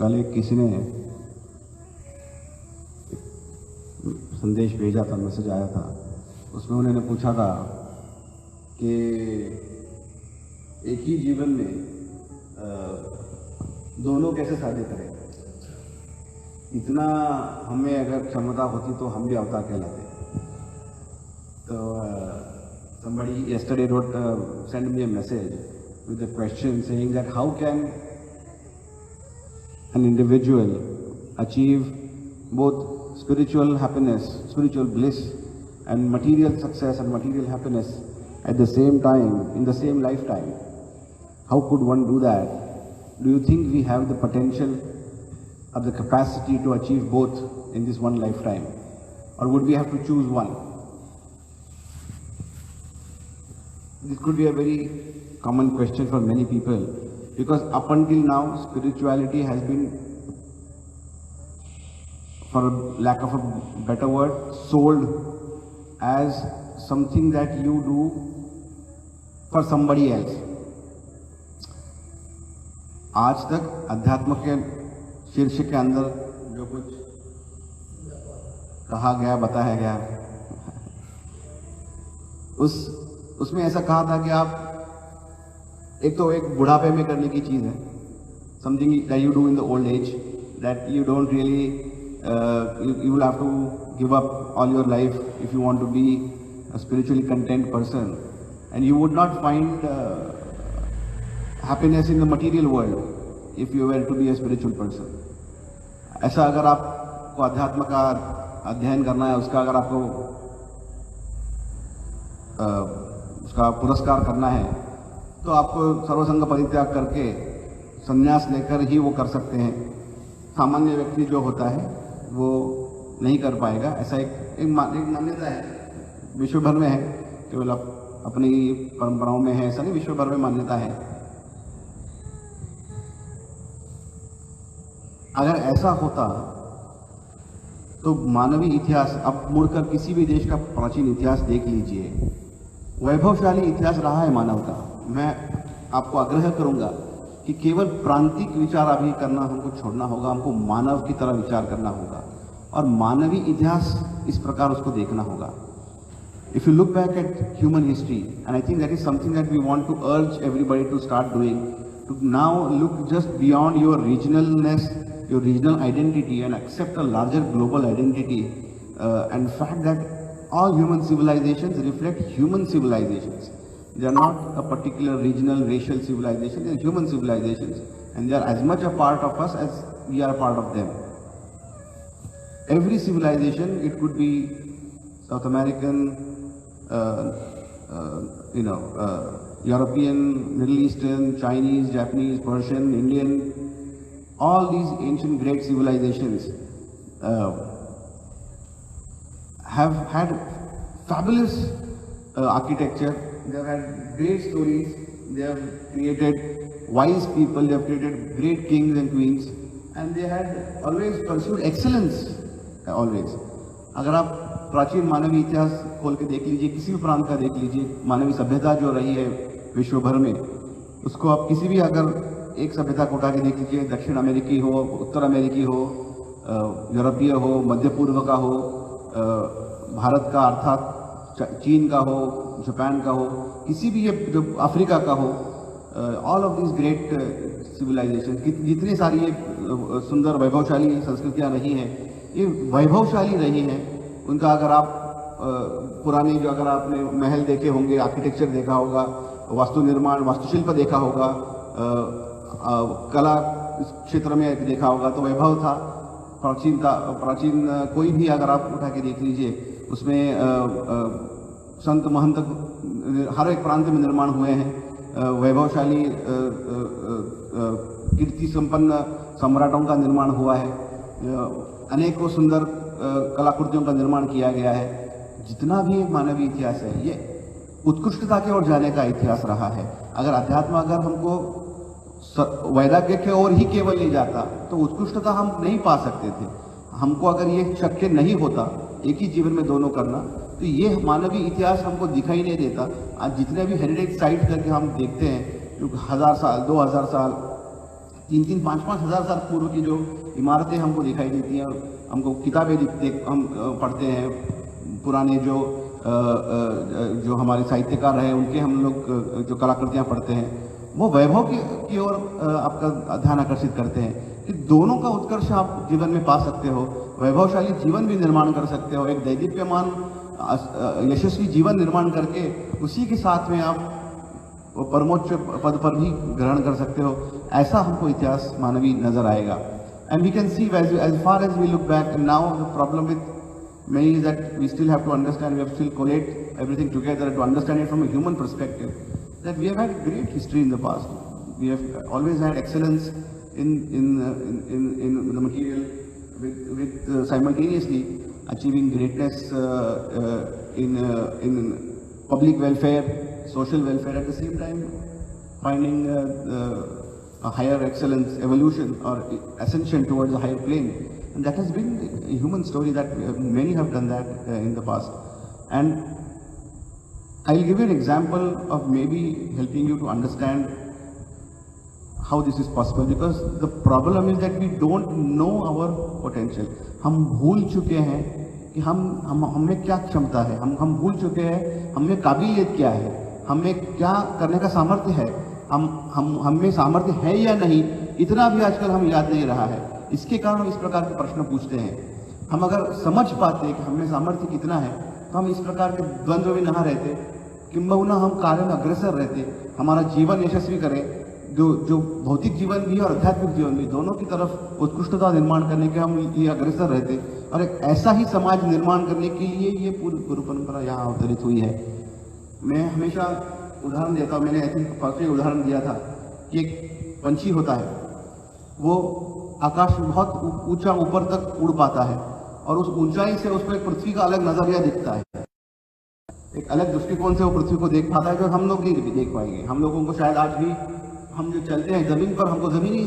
कल एक किसी ने संदेश भेजा था, मैसेज आया था, उसमें उन्होंने पूछा था कि एक ही जीवन में दोनों कैसे शादी करें। इतना हमें अगर क्षमता होती तो हम भी अवतार कहलाते। तो somebody yesterday sent me a message with a question saying that how can an individual achieve both spiritual happiness, spiritual bliss and material success and material happiness at the same time, in the same lifetime. How could one do that? Do you think we have the potential or the capacity to achieve both in this one lifetime? Or would we have to choose one? This could be a very common question for many people, because up until now spirituality has been, for lack of a better word, sold as something that you do for somebody else. आज तक अध्यात्म के शीर्ष के अंदर जो कुछ कहा गया, बताया गया, उसमें ऐसा कहा था कि आप एक बुढ़ापे में करने की चीज़ है, something that you do in the old age, that you don't really, you will have to give up all your life if you want to be a spiritually content person, and you would not find happiness in the material world if you were to be a spiritual person. ऐसा अगर आपको अध्यात्म का अध्ययन करना है, उसका अगर आपको उसका पुरस्कार करना है, तो आपको सर्वसंग परित्याग करके संन्यास लेकर ही वो कर सकते हैं। सामान्य व्यक्ति जो होता है वो नहीं कर पाएगा। ऐसा एक मान्यता है, विश्व भर में है, केवल अपनी परंपराओं में है ऐसा नहीं, विश्व भर में मान्यता है। अगर ऐसा होता तो मानवीय इतिहास, अब मुड़कर किसी भी देश का प्राचीन इतिहास देख लीजिए, वैभवशाली इतिहास रहा है मानव का। मैं आपको आग्रह करूंगा कि केवल प्रांतिक विचार अभी करना हमको छोड़ना होगा, हमको मानव की तरह विचार करना होगा और मानवीय इतिहास इस प्रकार उसको देखना होगा। If you look back at human history, and I think that is something that we want to urge everybody to start doing, to now look just beyond your regionalness, your regional identity, and accept a larger global identity, and the fact that all human civilizations reflect human civilizations. They are not a particular regional, racial civilization, they are human civilizations, and they are as much a part of us as we are a part of them. Every civilization, it could be South American, European, Middle Eastern, Chinese, Japanese, Persian, Indian, all these ancient great civilizations have had fabulous architecture. They have had great stories, they have created wise people, they have created great kings and queens, and they had always pursued excellence, always. अगर आप प्राचीन मानवीय इतिहास खोल के देख लीजिए, किसी भी प्रांत का देख लीजिए, मानवीय सभ्यता जो रही है विश्व भर में, उसको आप किसी भी अगर एक सभ्यता को उठा के देख लीजिए, दक्षिण अमेरिकी हो, उत्तर अमेरिकी हो, यूरोपीय हो, मध्य पूर्व का हो, भारत का अर्थात चीन का हो, जापान का हो, किसी भी जो अफ्रीका का हो, all of this great civilisation, जितनी सारी ये सुंदर वैभवशाली संस्कृतियाँ रही हैं, ये वैभवशाली रही हैं। उनका अगर आप पुराने जो अगर आपने महल देखे होंगे, आर्किटेक्चर देखा होगा, वास्तु निर्माण, वास्तुशिल्प देखा होगा, कला क्षेत्र में देखा होगा, तो वैभव था, प्राचीन कोई भी अगर आप उठा के देख लीजिए, उसमें संत महंत हर एक प्रांत में निर्माण हुए हैं। वैभवशाली कीर्ति संपन्न सम्राटों का निर्माण हुआ है, अनेकों सुंदर कलाकृतियों का निर्माण किया गया है। जितना भी मानवीय इतिहास है, ये उत्कृष्टता की ओर जाने का इतिहास रहा है। अगर अध्यात्म अगर हमको वैराग्य की ओर ही केवल ले जाता तो उत्कृष्टता हम नहीं पा सकते थे। हमको अगर ये शक्य नहीं होता एक ही जीवन में दोनों करना, तो ये मानवीय इतिहास हमको दिखाई नहीं देता। आज जितने भी हेरिटेज साइट करके हम देखते हैं, जो 1000 साल, 2000 साल 3-3, 5-5 हज़ार साल पूर्व की जो इमारतें हमको दिखाई देती हैं, और हमको किताबें दिखते हम पढ़ते हैं, पुराने जो हमारे साहित्यकार हैं उनके हम लोग जो कलाकृतियाँ पढ़ते हैं, वो वैभव की ओर आपका ध्यान आकर्षित करते हैं कि दोनों का उत्कर्ष आप जीवन में पा सकते हो, वैभवशाली जीवन भी निर्माण कर सकते हो, एक दैदीप्यमान यशस्वी जीवन निर्माण करके उसी के साथ में आप परमोच्च पद पर भी ग्रहण कर सकते हो। ऐसा हमको इतिहास मानवी नजर आएगा। And we can see as far as we look back, and now the problem with many is that we still have to understand, we have still collate everything together to understand it from a human perspective, that we have had great history in the past. We have always had excellence in the material, with simultaneously achieving greatness in public welfare, social welfare, at the same time finding a higher excellence, evolution or ascension towards a higher plane. And that has been a human story, that many have done that in the past. And I'll give you an example of maybe helping you to understand how this is possible, because the problem is that we don't know our potential. हम भूल चुके हैं कि हमें क्या क्षमता है, हम भूल चुके हैं हमें काबिलियत क्या है, हमें क्या करने का सामर्थ्य है, हमें सामर्थ्य है या नहीं, इतना भी आजकल हम याद नहीं रहा है। इसके कारण हम इस प्रकार के प्रश्न पूछते हैं। हम अगर समझ पाते कि हमें सामर्थ्य कितना है तो हम इस प्रकार के द्वंद्व में ना रहते, किंबहुना हम कार्य में अग्रसर रहते, हमारा जीवन यशस्वी करें, जो भौतिक जीवन भी और आध्यात्मिक जीवन भी, दोनों की तरफ उत्कृष्टता निर्माण करने के हम ये अग्रसर रहते, और एक ऐसा ही समाज निर्माण करने के लिए ये पूरी गुरु परंपरा यहाँ अवतरित हुई है। मैं हमेशा उदाहरण देता हूँ, मैंने ऐसे परसों उदाहरण दिया था कि एक पंछी होता है, वो आकाश में बहुत ऊंचा ऊपर तक उड़ पाता है, और उस ऊंचाई से उसको एक पृथ्वी का अलग नजरिया दिखता है, एक अलग दृष्टिकोण से वो पृथ्वी को देख पाता है जो हम लोग नहीं देख पाएंगे। हम लोगों को शायद आज भी, हम जो चलते हैं जमीन पर, हमको जमीनी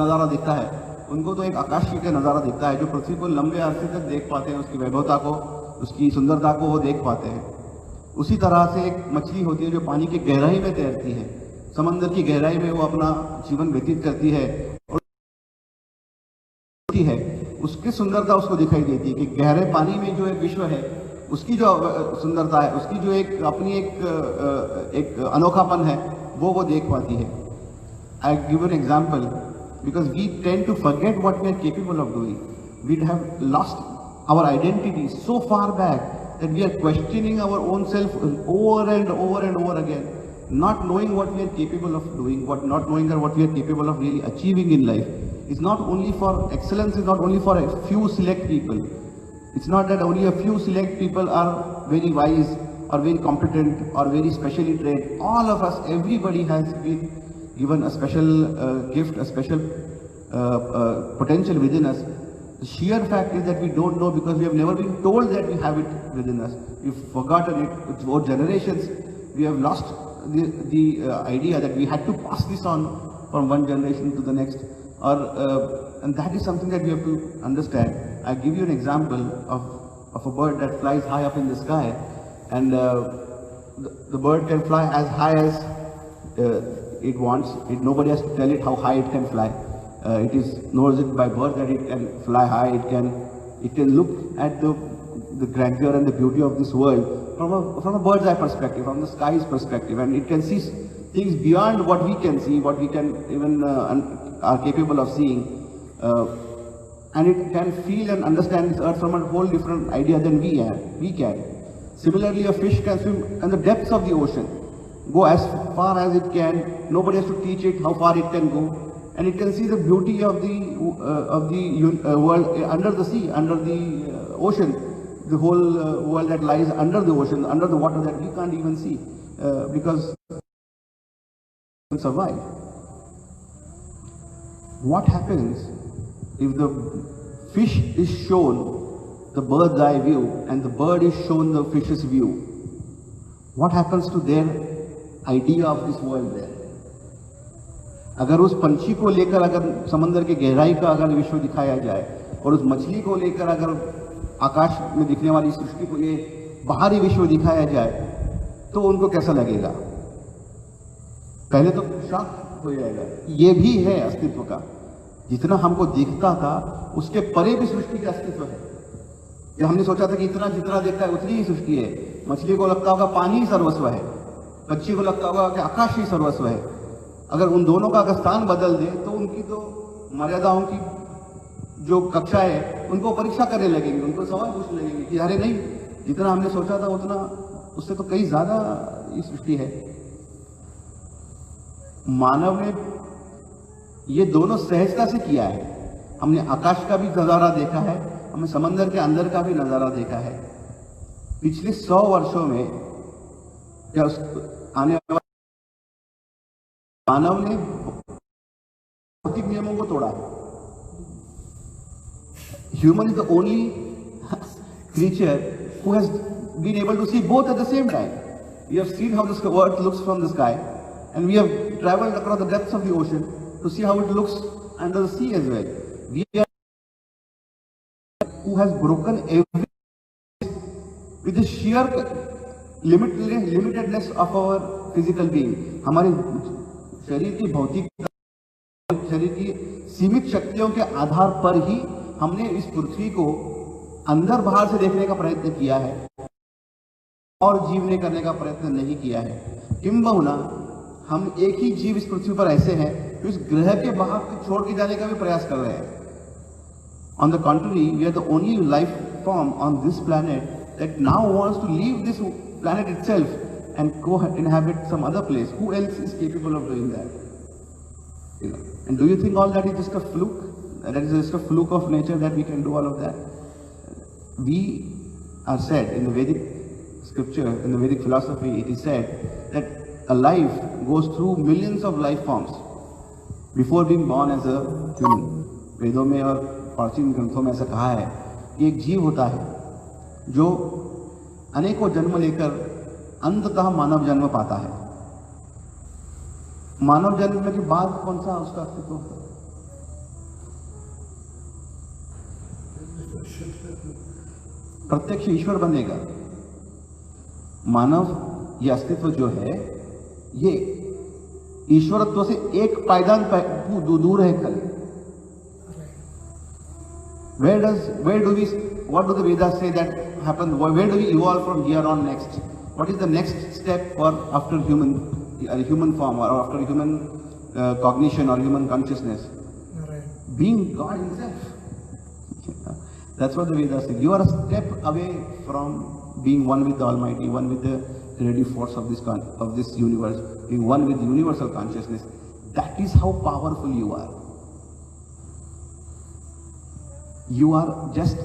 नज़ारा दिखता है, उनको तो एक आकाशीय का नज़ारा दिखता है जो पृथ्वी को लंबे अरसे तक देख पाते हैं, उसकी वैभवता को, उसकी सुंदरता को वो देख पाते हैं। उसी तरह से एक मछली होती है जो पानी की गहराई में तैरती है, समंदर की गहराई में वो अपना जीवन व्यतीत करती है, और है उसकी सुंदरता उसको दिखाई देती है कि गहरे पानी में जो एक विश्व है, उसकी जो सुंदरता है, उसकी जो एक अपनी एक अनोखापन है, वो देख पाती है। I give an example, because we tend to forget what we are capable of doing. We have lost our identity so far back that we are questioning our own self over and over and over again, not knowing what we are capable of doing, not knowing what we are capable of really achieving in life. It's not only for excellence, is not only for a few select people. It's not that only a few select people are very wise or very competent or very specially trained. All of us, everybody has been given a special gift, a special potential within us. The sheer fact is that we don't know because we have never been told that we have it within us. We've forgotten it. Over generations, we have lost the idea that we had to pass this on from one generation to the next. And that is something that we have to understand. I give you an example of a bird that flies high up in the sky, and the bird can fly as high as it wants. Nobody has to tell it how high it can fly. It knows it by birth that it can fly high. It can look at the grandeur and the beauty of this world from a bird's eye perspective, from the sky's perspective, and it can see things beyond what we can see, what we can even are capable of seeing, and it can feel and understand this earth from a whole different idea than we can. Similarly, a fish can swim in the depths of the ocean, go as far as it can. Nobody has to teach it how far it can go, and it can see the beauty of the world under the sea, under the ocean, the whole world that lies under the ocean, under the water that we can't even see, because we survive. What happens if the fish is shown the bird's eye view and the bird is shown the fish's view? What happens to their idea of this world there? अगर उस पंछी को लेकर अगर समंदर के गहराई का अगर विश्व दिखाया जाए, और उस मछली को लेकर अगर आकाश में दिखने वाली सृष्टि को ये बाहरी विश्व दिखाया जाए, तो उनको कैसा लगेगा? पहले तो शॉक हो जाएगा। ये भी है अस्तित्व का, जितना हमको दिखता था उसके परे भी सृष्टि का अस्तित्व है। ये हमने सोचा था कि इतना जितना देखता है उतनी ही सृष्टि है। मछली को लगता होगा पानी ही सर्वस्व है, पक्षी को लगता होगा कि आकाश ही सर्वस्व है। अगर उन दोनों का अगर स्थान बदल दे तो उनकी तो मर्यादाओं की जो कक्षा है उनको परीक्षा करने लगेंगे, उनको सवाल पूछने लगेंगे कि अरे नहीं, जितना हमने सोचा था उतना उससे तो कई ज्यादा ये सृष्टि है। मानव ने ये दोनों सहजता से किया है। हमने आकाश का भी नजारा देखा है, हमने समंदर के अंदर का भी नजारा देखा है। पिछले 100 वर्षों में या आने वाले मानव ने भौतिक नियमों को तोड़ा है। Human is the only creature who has been able to see both at the same time. We have seen how this earth looks from the sky, and we have traveled across the depths of the ocean to see how it looks under the sea as well. We are who has broken every with the sheer limitedness of our physical being. हमारे शरीर की भौतिक शरीर की सीमित शक्तियों के आधार पर ही हमने इस पृथ्वी को अंदर बाहर से देखने का प्रयत्न किया है और जीवने करने का प्रयत्न नहीं किया है। किंबहुना हम एक ही जीव इस पृथ्वी पर ऐसे हैं जो इस ग्रह के बाहर छोड़ के जाने का भी प्रयास कर रहे हैं। On the contrary, we are the only life form on this planet that now wants to leave this planet itself and go inhabit some other place. Who else is capable of doing that? You know. And do you think all that is just a fluke? That is just a fluke of nature that we can do all of that? We are said in the Vedic scripture, in the Vedic philosophy, it is said that a life goes through millions of life forms before being born as a human. वेदों में और प्राचीन ग्रंथों में ऐसा कहा है कि एक जीव होता है जो अनेकों जन्म लेकर अंततः मानव जन्म पाता है। मानव जन्म के बाद कौन सा उसका अस्तित्व होता है? प्रत्यक्ष ईश्वर बनेगा। मानव ये अस्तित्व जो है ये ईश्वरत्व से एक पायदान दूर है खाली। what do the Vedas say that happens? Where do we evolve from here on next? What is the next step for after human form or after human cognition or human consciousness? Right. Being God himself. That's what the Vedas say. You are a step away from being one with the Almighty, one with the creative force of this universe, being one with universal consciousness. That is how powerful you are. You are just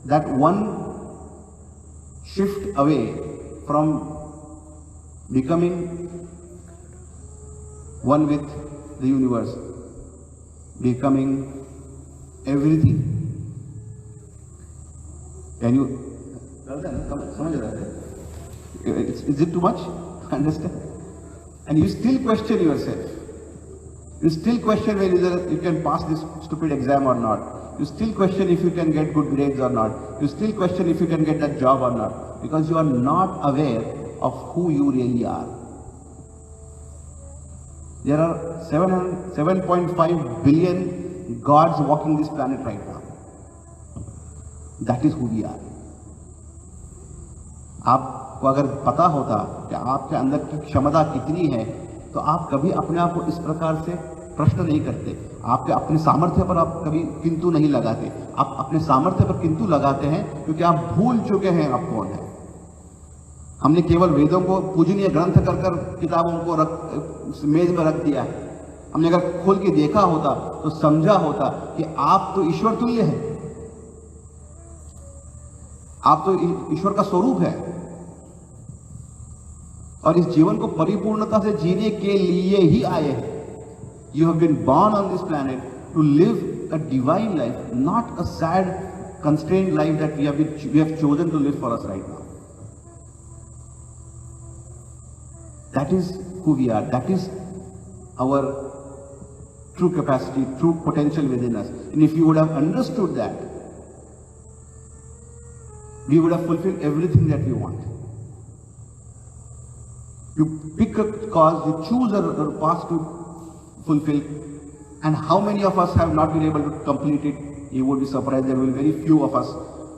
that one shift away from becoming one with the universe, becoming everything. Can you? Is it too much? Understand? And you still question yourself. You still question whether you can pass this stupid exam or not. You still question if you can get good grades or not. You still question if you can get that job or not. Because you are not aware of who you really are. There are 7.5 billion gods walking this planet right now. That is who we are. आपको अगर पता होता कि आपके अंदर की क्षमता कितनी है तो आप कभी अपने आप को इस प्रकार से प्रश्न नहीं करते। आपके अपने सामर्थ्य पर आप कभी किंतु नहीं लगाते। आप अपने सामर्थ्य पर किंतु लगाते हैं क्योंकि आप भूल चुके हैं आप कौन है। हमने केवल वेदों को पूजनीय ग्रंथ कर कर किताबों को मेज पर रख दिया है। हमने अगर खोल के देखा होता तो समझा होता कि आप तो ईश्वर तुल्य है, आप तो ईश्वर का स्वरूप है और इस जीवन को परिपूर्णता से जीने के लिए ही आए हैं। You have been born on this planet to live a divine life, not a sad, constrained life that we have chosen to live for us right now. That is who we are. That is our true capacity, true potential within us. And if you would have understood that, we would have fulfilled everything that we want. You pick a cause, you choose a path to fulfill, and how many of us have not been able to complete it. You would be surprised, there will be very few of us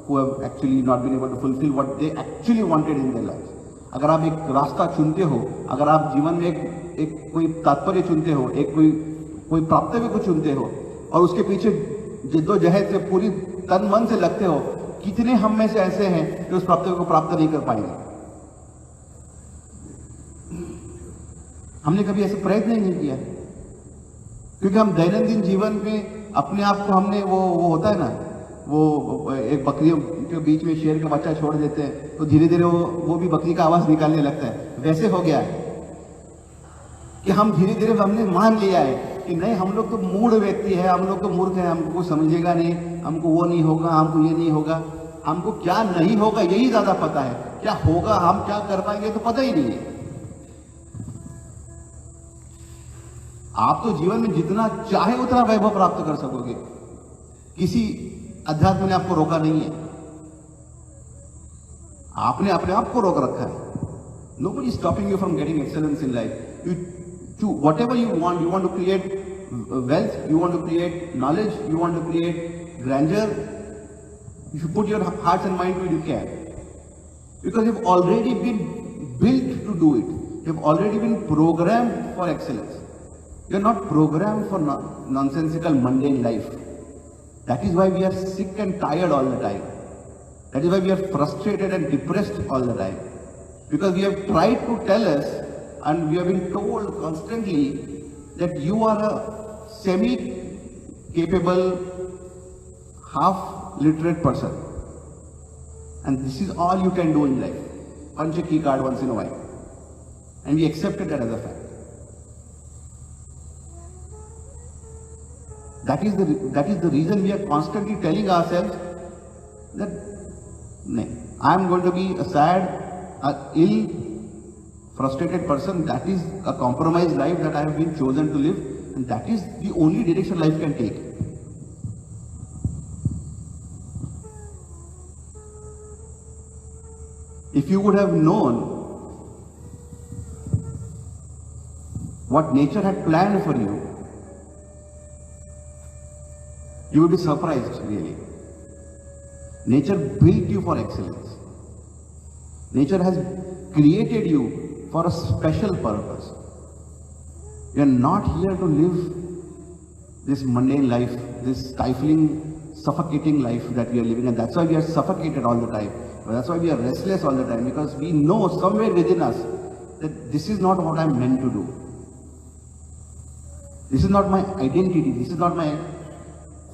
who have actually not been able to fulfill what they actually wanted in their life. अगर आप एक रास्ता चुनते हो, अगर आप जीवन में एक कोई तात्पर्य चुनते हो, एक कोई प्राप्तव्य को चुनते हो और उसके पीछे जिद्दोजहद से पूरी तन मन से लगते हो, कितने हम में से ऐसे हैं जो उस प्राप्तव्य को प्राप्त नहीं कर पाएंगे? हमने कभी ऐसे प्रयत्न ही नहीं किया, क्योंकि हम दैनंदिन जीवन में अपने आप को हमने वो होता है ना, वो एक बकरियों के बीच में शेर का बच्चा छोड़ देते हैं तो धीरे धीरे वो भी बकरी का आवाज निकालने लगता है। वैसे हो गया है कि हम धीरे धीरे हमने मान लिया है कि नहीं, हम लोग तो मूढ़ व्यक्ति है, हम लोग तो मूर्ख है, हमको समझेगा नहीं, हमको वो नहीं होगा, हमको ये नहीं होगा, हमको क्या नहीं होगा यही ज्यादा पता है, क्या होगा हम क्या कर पाएंगे तो पता ही नहीं है। आप तो जीवन में जितना चाहे उतना वैभव प्राप्त कर सकोगे, किसी अध्यात्म ने आपको रोका नहीं है, आपने अपने आप को रोक रखा है। Nobody is stopping you from getting excellence in life. To whatever you want to create wealth, you want to create knowledge, you want to create grandeur. If you put your heart and mind to it, you can. Because you've already been built to do it. You've already been programmed for excellence. You're not programmed for nonsensical mundane life. That is why we are sick and tired all the time. That is why we are frustrated and depressed all the time. Because we have tried to tell us, and we have been told constantly that you are a semi-capable, half-literate person. And this is all you can do in life. Punch a key card once in a while. And we accepted that as a fact. That is the reason we are constantly telling ourselves that I am going to be a sad, ill, frustrated person. That is a compromised life that I have been chosen to live, and that is the only direction life can take. If you would have known what nature had planned for you, you would be surprised, really. Nature built you for excellence. Nature has created you for a special purpose. You are not here to live this mundane life, this stifling, suffocating life that we are living, and that's why we are suffocated all the time. That's why we are restless all the time, because we know somewhere within us that this is not what I am meant to do. This is not my identity. This is not my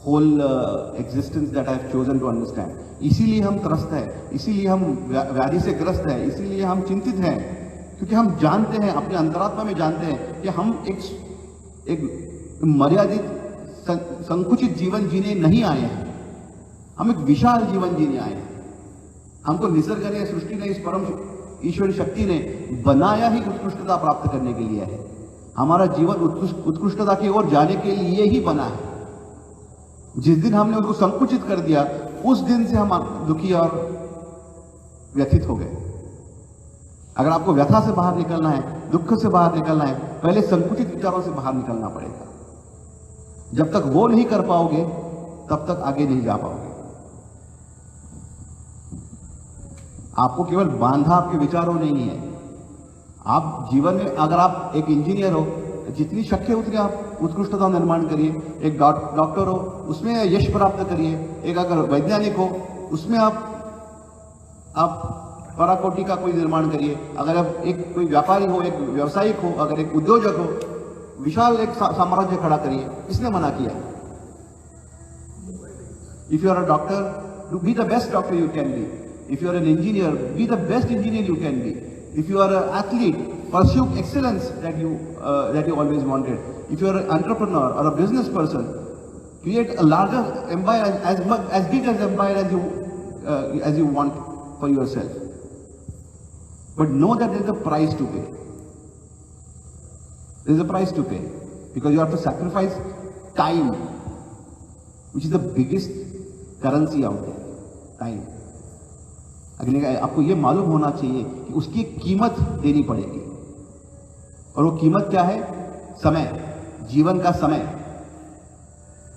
whole existence that I have chosen to understand. इसीलिए हम त्रस्त हैं, इसीलिए हम व्याधि से ग्रस्त हैं, इसीलिए हम चिंतित हैं, क्योंकि हम जानते हैं, अपने अंतरात्मा में जानते हैं कि हम एक मर्यादित संकुचित जीवन जीने नहीं आए हैं, हम एक विशाल जीवन जीने आए हैं। हमको निसर्ग ने, सृष्टि ने, इस परम ईश्वरी शक्ति ने बनाया ही उत्कृष्टता प्राप्त करने के लिए है। हमारा जीवन उत्कृष्टता की ओर जाने के लिए ही बना है। जिस दिन हमने उसको संकुचित कर दिया, उस दिन से हम दुखी और व्यथित हो गए। अगर आपको व्यथा से बाहर निकलना है, दुख से बाहर निकलना है, पहले संकुचित विचारों से बाहर निकलना पड़ेगा। जब तक वो नहीं कर पाओगे, तब तक आगे नहीं जा पाओगे। आपको केवल बांधा आपके विचारों नहीं है। आप जीवन में, अगर आप एक इंजीनियर हो, जितनी शक्य उतनी आप उत्कृष्टता निर्माण करिए। एक डॉक्टर हो, उसमें यश प्राप्त करिए। एक अगर वैज्ञानिक हो, उसमें आप पराकोटि का कोई निर्माण करिए। अगर आप एक कोई व्यापारी हो, एक व्यवसायिक हो, अगर एक उद्योजक हो, विशाल एक साम्राज्य खड़ा करिए। किसने मना किया? If you are a doctor, do be the best doctor you can be. If you are an engineer, be the best engineer you can be. If you are an athlete, pursue excellence that you always wanted. If you are an entrepreneur or a business person, create a larger empire, as big as empire as you want for yourself. But know that there is a price to pay. There is a price to pay, because you have to sacrifice time, which is the biggest currency out there. Time. आपको ये मालूम होना चाहिए कि उसकी कीमत देनी पड़ेगी, और वो कीमत क्या है? समय। जीवन का समय,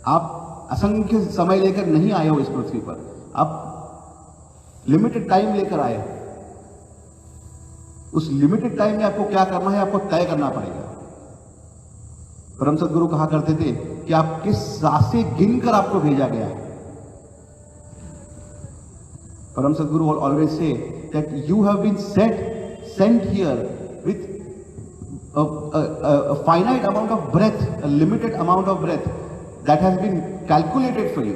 आप असंख्य समय लेकर नहीं आए हो इस पृथ्वी पर, आप लिमिटेड टाइम लेकर आए हो। उस लिमिटेड टाइम में आपको क्या करना है, आपको तय करना पड़ेगा। परम सद्गुरु कहा करते थे कि आप किस सांसें गिनकर आपको भेजा गया है। परम सद्गुरु always say that you have been sent here with a finite amount of breath, a limited amount of breath that has been calculated for you.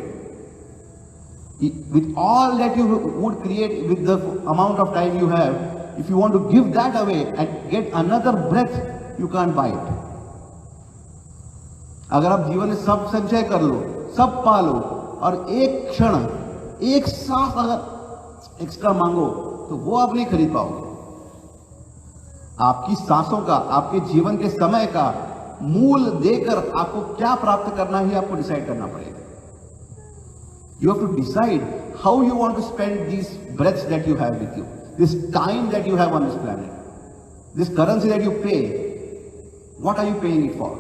With all that you would create with the amount of time you have, if you want to give that away and get another breath, you can't buy it. अगर आप जीवन में सब संचय कर लो, सब पा लो और एक क्षण, एक सांस अगर एक्स्ट्रा मांगो तो वो आप नहीं खरीद पाओगे। आपकी सांसों का, आपके जीवन के समय का मूल देकर आपको क्या प्राप्त करना है, आपको डिसाइड करना पड़ेगा। You have to decide how you want to spend these breaths that you have with you, this time that you have on this planet, this currency that you pay. What are you paying it for?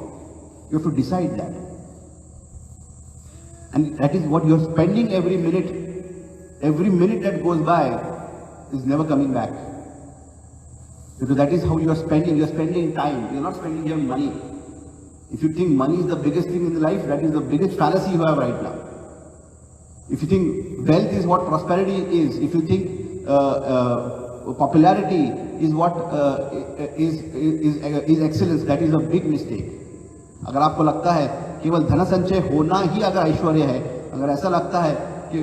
You have to decide that. And that is what you are spending every minute. Every minute that goes by is never coming back. Because that is how you are spending. You are spending time. You are not spending your money. If you think money is the biggest thing in life, that is the biggest fallacy you have right now. If you think wealth is what prosperity is, if you think popularity is what is excellence, that is a big mistake. अगर आपको लगता है केवल धन संचय होना ही अगर ऐश्वर्य है, अगर ऐसा लगता है कि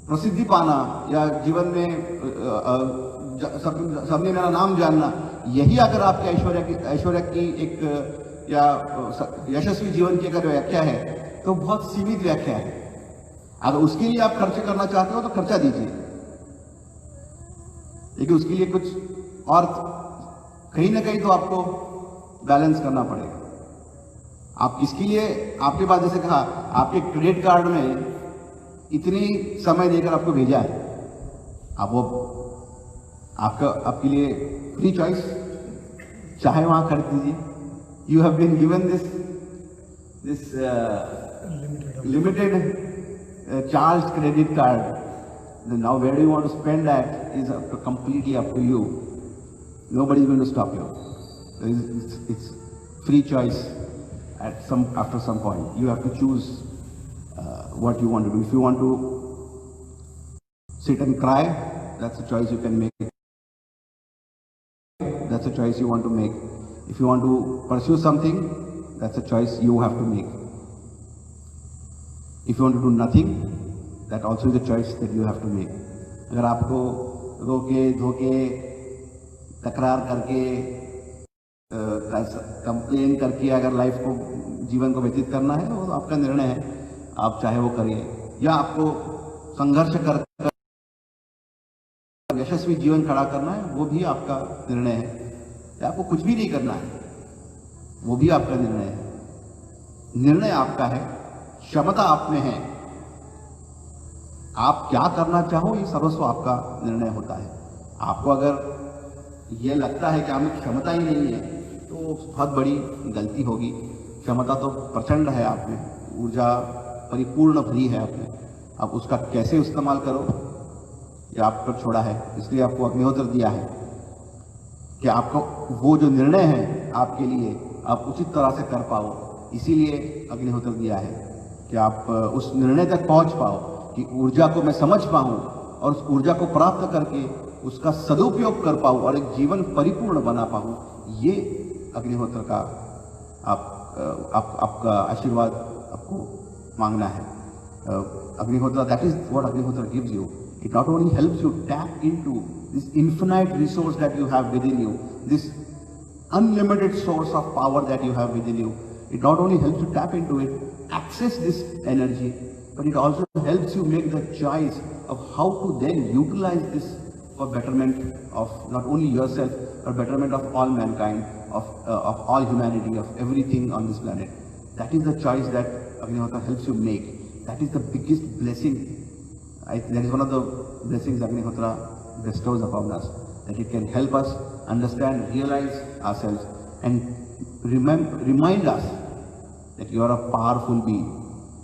प्रसिद्धि पाना या जीवन में सबने मेरा नाम जानना, यही अगर आपके ऐश्वर्य की एक या यशस्वी जीवन की अगर व्याख्या है, तो बहुत सीमित व्याख्या है। अगर उसके लिए आप खर्च करना चाहते हो तो खर्चा दीजिए, लेकिन उसके लिए कुछ और कहीं ना कहीं तो आपको बैलेंस करना पड़ेगा। आप इसके लिए, आपके पास जैसे कहा, आपके क्रेडिट कार्ड में इतनी समय देकर आपको भेजा है, आप वो आपके लिए फ्री चॉइस, चाहे वहां खर्च दीजिए। You have been given this limited charged credit card. Then now where do you want to spend that is completely up to you. Nobody is going to stop you. It's free choice after some point. You have to choose what you want to do. If you want to sit and cry, that's a choice you can make. That's a choice you want to make. If you want to pursue something, that's a choice you have to make. If you want to do nothing, that also is a choice that you have to make. अगर आपको रोके धोके तकरार करके complain करके अगर life को, जीवन को व्यतीत करना है, वो आपका निर्णय है, आप चाहे वो करिए। या आपको संघर्ष कर यशस्वी जीवन खड़ा करना है, वो भी आपका निर्णय है। या आपको कुछ भी नहीं करना है, वो भी आपका निर्णय है। निर्णय आपका है, क्षमता आप में है। आप क्या करना चाहो, ये सर्वस्व आपका निर्णय होता है। आपको अगर ये लगता है कि आप में क्षमता ही नहीं है, तो बहुत बड़ी गलती होगी। क्षमता तो प्रचंड है आप में, ऊर्जा परिपूर्ण भरी है आप में। आप उसका कैसे इस्तेमाल करो, ये आप पर छोड़ा है। इसलिए आपको अग्निहोत्र दिया है कि आपको वो जो निर्णय है आपके लिए, आप उचित तरह से कर पाओ। इसीलिए अग्निहोत्र दिया है कि आप उस निर्णय तक पहुंच पाओ कि ऊर्जा को मैं समझ पाऊं और उस ऊर्जा को प्राप्त करके उसका सदुपयोग कर पाऊं और एक जीवन परिपूर्ण बना पाऊं। ये अग्निहोत्र का आपका आशीर्वाद आपको मांगना है। अग्निहोत्र, दैट इज व्हाट अग्निहोत्र gives you. It not only helps you tap into this infinite resource that you have with in you, this unlimited source of power that you have within you. It not only helps you tap into it, access this energy, but it also helps you make the choice of how to then utilize this for betterment of not only yourself, but betterment of all mankind, of all humanity, of everything on this planet. That is the choice that Agnihotra helps you make. That is the biggest blessing. That is one of the blessings Agnihotra bestows upon us, that it can help us understand, realize ourselves, and remind us that you are a powerful being,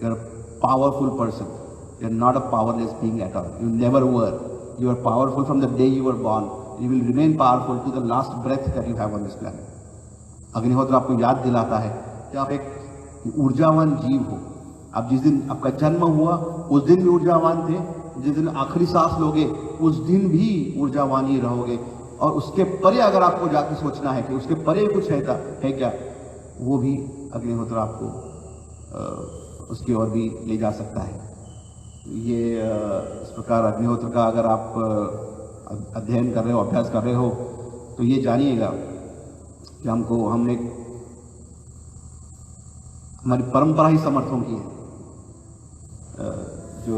you are a powerful person. You are not a powerless being at all. You never were. You are powerful from the day you were born. You will remain powerful to the last breath that you have on this planet. अग्निहोत्र आपको याद दिलाता है कि आप एक ऊर्जावान जीव हो. आप जिस दिन आपका जन्म हुआ उस दिन भी ऊर्जावान थे, जिस दिन आखिरी सांस लोगे उस दिन भी ऊर्जावान ही रहोगे. और उसके परे अगर आपको जाके सोचना है कि उसके परे कुछ है क्या, वो भी अग्निहोत्र आपको उसकी ओर भी ले जा सकता है. ये इस प्रकार अग्निहोत्र का अगर आप अध्ययन कर रहे हो, अभ्यास कर रहे हो, तो ये जानिएगा कि हमारी परंपरा ही समर्थों की है, जो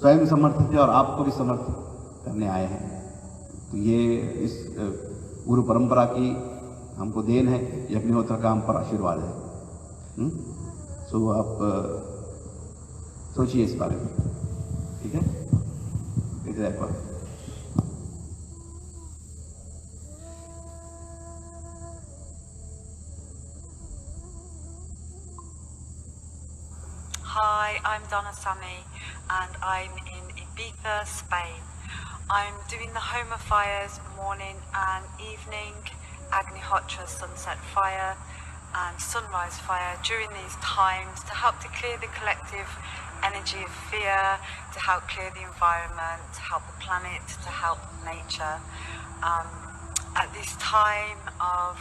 स्वयं समर्थ थे और आपको भी समर्थ करने आए हैं. तो ये इस गुरु परंपरा की हमको देन है, ये अग्निहोत्र का हम पर आशीर्वाद है. सो आप सोचिए इस बारे में, ठीक है. Hi, I'm Donna Sammy and I'm in Ibiza, Spain. I'm doing the Homa fires morning and evening, Agnihotra sunset fire and sunrise fire during these times to help to clear the collective energy of fear, to help clear the environment, to help the planet, to help nature. At this time of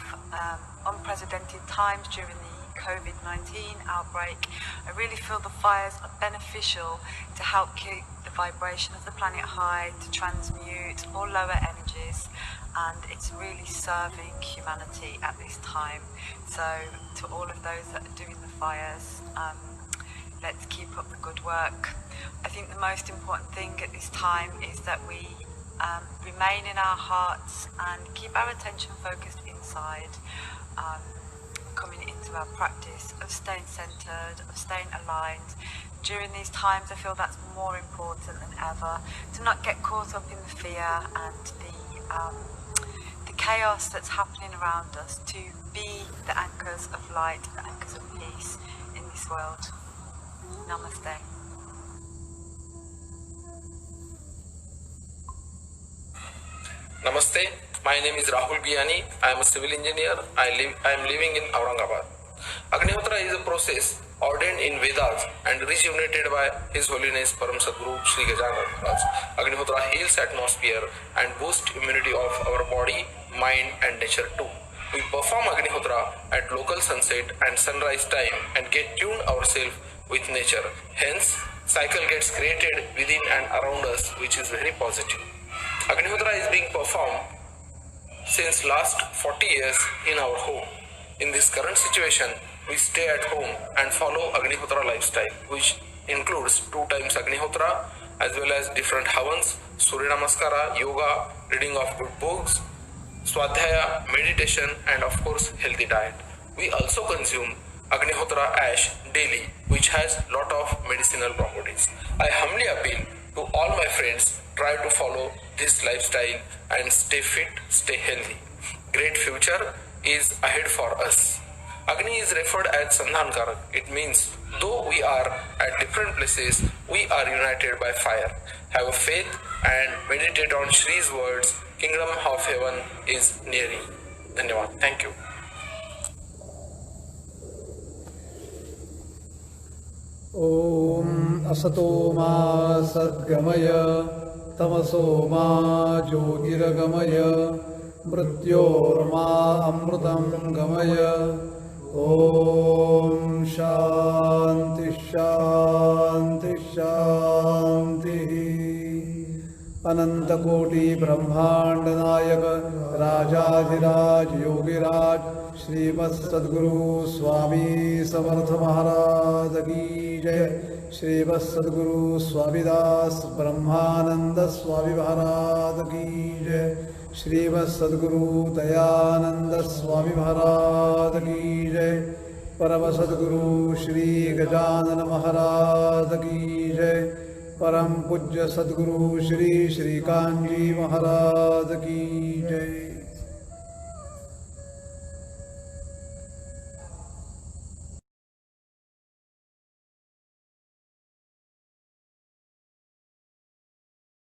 unprecedented times during the COVID-19 outbreak, I really feel the fires are beneficial to help keep the vibration of the planet high, to transmute all lower energies, and it's really serving humanity at this time. So to all of those that are doing the fires, let's keep up the good work. I think the most important thing at this time is that we remain in our hearts and keep our attention focused inside, coming into our practice of staying centered, of staying aligned. During these times, I feel that's more important than ever, to not get caught up in the fear and the chaos that's happening around us, to be the anchors of light, the anchors of peace in this world. Namaste. Namaste. My name is Rahul Biyani. I am a civil engineer. I am living in Aurangabad. Agnihotra is a process ordained in Vedas and rejuvenated by His Holiness Param Sadguru Sri Gajanan Maharaj. Agnihotra heals atmosphere and boosts immunity of our body, mind and nature too. We perform Agnihotra at local sunset and sunrise time and get tuned ourselves with nature. Hence, cycle gets created within and around us, which is very positive. Agnihotra is being performed since last 40 years in our home. In this current situation, we stay at home and follow Agnihotra lifestyle, which includes 2 times Agnihotra as well as different havans, Surya Namaskara, yoga, reading of good books, Swadhyaya, meditation and of course healthy diet. We also consume Agnihotra ash daily, which has lot of medicinal properties. I humbly appeal to all my friends, try to follow this lifestyle and stay fit, stay healthy. Great future is ahead for us. Agni is referred as Sandhankarak. It means though we are at different places, we are united by fire. Have a faith and meditate on Shri's words. Kingdom of heaven is nearing. Dhanyavad. Thank you. Om Asato Ma Sadgamaya Tamaso Ma Jyotirgamaya Mrityorma Amrutam Gamaya. Om Shanti Shanti Shanti. Anantakoti Brahmanda Nayaka Rajadhiraj Yogiraj Srimad Sadguru Swami Samartha Maharaj Ki Jai. Srimad Sadguru Swavidas Brahmananda Swami Maharaj Ki Jai. Srimad Sadguru Dayananda Swami Maharaj Ki Jai. Parama Sadguru Shri Gajanana Maharaj Ki Jai. परम पूज्य सद्गुरु श्री श्रीकांत जी महाराज की जय।